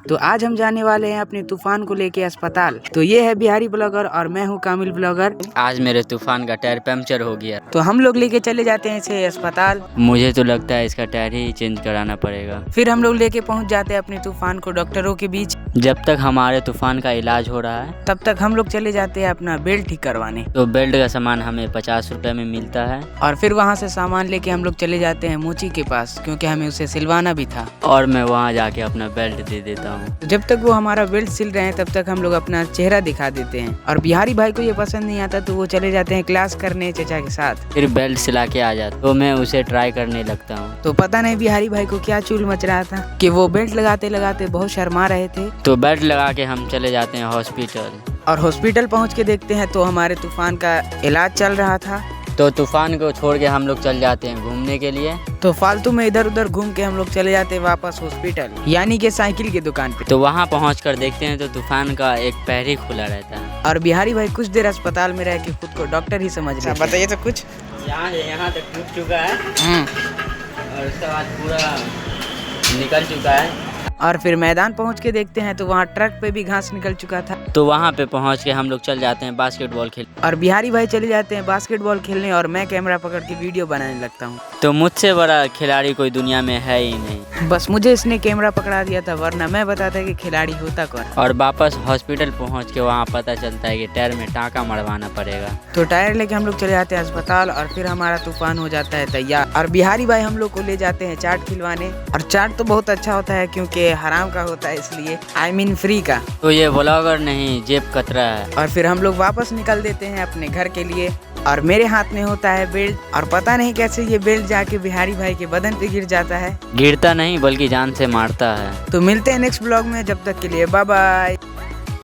तो आज हम जाने वाले हैं अपने तूफान को लेके अस्पताल। तो ये है बिहारी ब्लॉगर और मैं हूँ कामिल ब्लॉगर। आज मेरे तूफान का टायर पंक्चर हो गया, तो हम लोग लेके चले जाते हैं इसे अस्पताल। मुझे तो लगता है इसका टायर ही चेंज कराना पड़ेगा। फिर हम लोग लेके पहुँच जाते हैं अपने तूफान को डॉक्टरों के बीच। जब तक हमारे तूफान का इलाज हो रहा है तब तक हम लोग चले जाते हैं अपना बेल्ट ठीक करवाने। तो बेल्ट का सामान हमें 50 रुपए में मिलता है। और फिर वहाँ से सामान लेके हम लोग चले जाते हैं मोची के पास, क्योंकि हमें उसे सिलवाना भी था। और मैं वहाँ जाके अपना बेल्ट दे देता हूँ। तो जब तक वो हमारा बेल्ट सिल रहे हैं तब तक हम लोग अपना चेहरा दिखा देते हैं। और बिहारी भाई को ये पसंद नहीं आता तो वो चले जाते हैं क्लास करने चचा के साथ। फिर बेल्ट सिला के आ जाता तो मैं उसे ट्राई करने लगता हूँ। तो पता नहीं बिहारी भाई को क्या चूल मच रहा था कि वो बेल्ट लगाते लगाते बहुत शर्मा रहे थे। तो बेल्ट लगा के हम चले जाते हैं हॉस्पिटल। और हॉस्पिटल पहुंच के देखते हैं तो हमारे तूफान का इलाज चल रहा था। तो तूफान को छोड़ के हम लोग चल जाते हैं घूमने के लिए। तो फालतू में इधर उधर घूम के हम लोग चले जाते हैं वापस हॉस्पिटल, यानी कि साइकिल की दुकान पे। तो वहाँ पहुँचकर देखते हैं तो तूफान का एक पैर ही खुला रहता है। और बिहारी भाई कुछ देर अस्पताल में रह के खुद को डॉक्टर ही समझ रहे थे। बताइए तो कुछ। यहाँ तक टूट चुका है और उसके बाद पूरा निकल चुका है। और फिर मैदान पहुंच के देखते हैं तो वहाँ ट्रक पे भी घास निकल चुका था। तो वहाँ पे पहुँच के हम लोग चल जाते हैं बास्केटबॉल खेल। और बिहारी भाई चले जाते हैं बास्केटबॉल खेलने और मैं कैमरा पकड़ के वीडियो बनाने लगता हूँ। तो मुझसे बड़ा खिलाड़ी कोई दुनिया में है ही नहीं। बस मुझे इसने कैमरा पकड़ा दिया था, वरना मैं बताता कि खिलाड़ी होता कौन। और वापस हॉस्पिटल पहुँच के वहाँ पता चलता है कि टायर में टाँका मरवाना पड़ेगा। तो टायर लेके हम लोग चले जाते हैं अस्पताल और फिर हमारा तूफान हो जाता है तैयार। और बिहारी भाई हम लोग को ले जाते हैं चाट खिलवाने। और चाट तो बहुत अच्छा होता है क्योंकि हराम का होता है, इसलिए I mean फ्री का। तो ये ब्लॉगर नहीं जेब कतरा है। और फिर हम लोग वापस निकल देते हैं अपने घर के लिए। और मेरे हाथ में होता है बेल्ट। और पता नहीं कैसे ये बेल्ट जाके बिहारी भाई के बदन पे गिर जाता है। गिरता नहीं बल्कि जान से मारता है। तो मिलते हैं नेक्स्ट ब्लॉग में, जब तक के लिए बाय बाय।